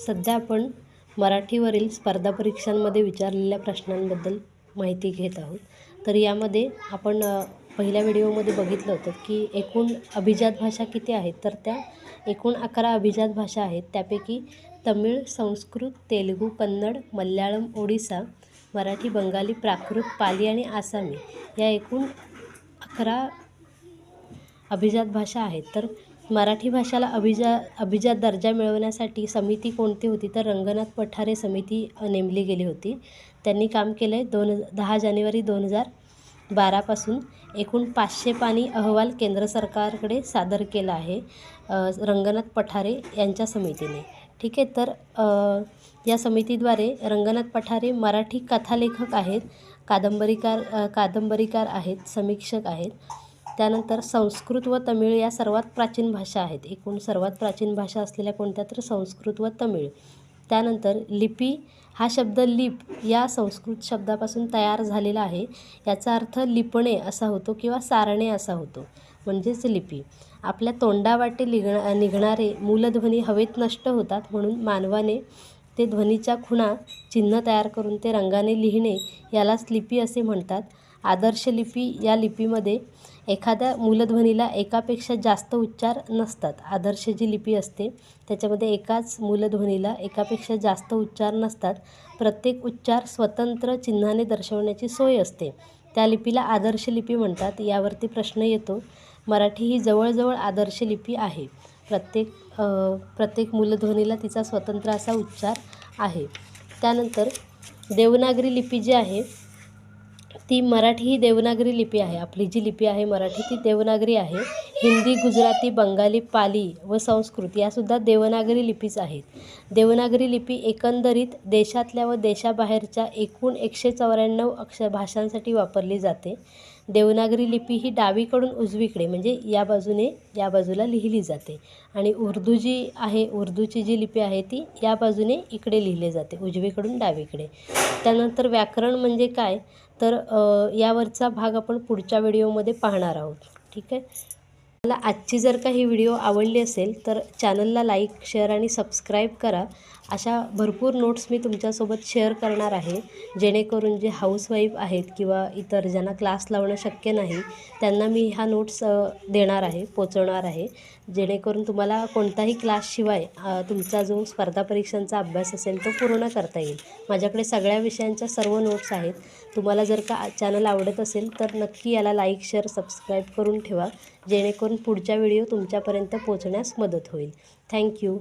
सध्या आपण मराठीवरील स्पर्धा परीक्षांमध्ये विचारलेल्या प्रश्नांबद्दल माहिती घेत आहोत. तर यामध्ये आपण पहिल्या व्हिडिओमध्ये बघितलं होतं की एकूण अभिजात भाषा किती आहेत, तर त्या एकूण 11 अभिजात भाषा आहेत. त्यापैकी तमिळ, संस्कृत, तेलुगू, कन्नड, मल्याळम, ओडिसा, मराठी, बंगाली, प्राकृत, पाली आणि आसामी या एकूण 11 अभिजात भाषा आहेत. तर मराठी भाषेला अभिजात दर्जा मिळवण्यासाठी समिती कोणती होती, तर रंगनाथ पठारे समिती नेमली गेली होती. त्यांनी काम केलं आहे 10 जानेवारी 2012पासून. एकूण 500 पानी अहवाल केंद्र सरकारकडे सादर केला आहे रंगनाथ पठारे यांच्या समितीने. ठीक आहे. तर या समितीद्वारे रंगनाथ पठारे मराठी कथालेखक आहेत, कादंबरीकार आहेत, समीक्षक आहेत. त्यानंतर संस्कृत व तमिळ या सर्वात प्राचीन भाषा आहेत. एकूण सर्वात प्राचीन भाषा असलेल्या कोणत्या, तर संस्कृत व तमिळ. त्यानंतर लिपी हा शब्द लिप या संस्कृत शब्दापासून तयार झालेला आहे. याचा अर्थ लिपणे असा होतो किंवा सारणे असा होतो, म्हणजेच लिपी. आपल्या तोंडावाटे निघणारे मूलध्वनी हवेत नष्ट होतात, म्हणून मानवाने ते ध्वनीच्या खुणा चिन्ह तयार करून ते रंगाने लिहिणे यालाच लिपी असे म्हणतात. आदर्श लिपी या लिपीमध्ये एखाद्या मूलध्वनीला एकापेक्षा जास्त उच्चार नसतात. आदर्श जी लिपी असते त्याच्यामध्ये एकाच मूलध्वनीला एकापेक्षा जास्त उच्चार नसतात. प्रत्येक उच्चार स्वतंत्र चिन्हाने दर्शवण्याची सोय असते. त्या लिपीला आदर्श लिपी म्हणतात. यावरती प्रश्न येतो. मराठी ही जवळजवळ आदर्श लिपी आहे. प्रत्येक मूलध्वनीला तिचा स्वतंत्र असा उच्चार आहे. त्यानंतर देवनागरी लिपी जी आहे ती मराठी ही देवनागरी लिपी आहे. आपली जी लिपी आहे मराठी ती देवनागरी आहे. हिंदी, गुजराती, बंगाली, पाली व संस्कृत यासुद्धा देवनागरी लिपीच आहेत. देवनागरी लिपी एकंदरीत देशातल्या व देशाबाहेरच्या एकूण 194 भाषांसाठी वापरली जाते. देवनागरी लिपी ही डावीकडून उजवीकडे म्हणजे या बाजूला लिहिली जाते. आणि उर्दू जी आहे, उर्दूची जी लिपी आहे ती या बाजूने इकडे लिहिली जाते, उजवीकडून डावीकडे. त्यानंतर व्याकरण म्हणजे काय, तर यावरचा भाग आपण पुढच्या व्हिडिओमध्ये पाहणार आहोत. ठीक आहे. मला आजची जर का ही व्हिडिओ आवडली असेल तर चॅनलला लाईक, शेअर आणि सबस्क्राईब करा. अशा भरपूर नोट्स मी तुमच्यासोबत शेअर करणार आहे, जेणेकरून जे हाऊसवाईफ आहेत किंवा इतर ज्यांना क्लास लावणं शक्य नाही त्यांना मी ह्या नोट्स देणार आहे, पोचवणार आहे, जेणेकरून तुम्हाला कोणताही क्लासशिवाय तुमचा जो स्पर्धा परीक्षांचा अभ्यास असेल तो पूर्ण करता येईल. माझ्याकडे सगळ्या विषयांच्या सर्व नोट्स आहेत. तुम्हाला जर का चॅनल आवडत असेल तर नक्की याला लाईक, शेअर, सबस्क्राईब करून ठेवा, जेणेकरून पुढच्या व्हिडिओ तुमच्यापर्यंत पोहोचण्यास मदत होईल. थँक्यू.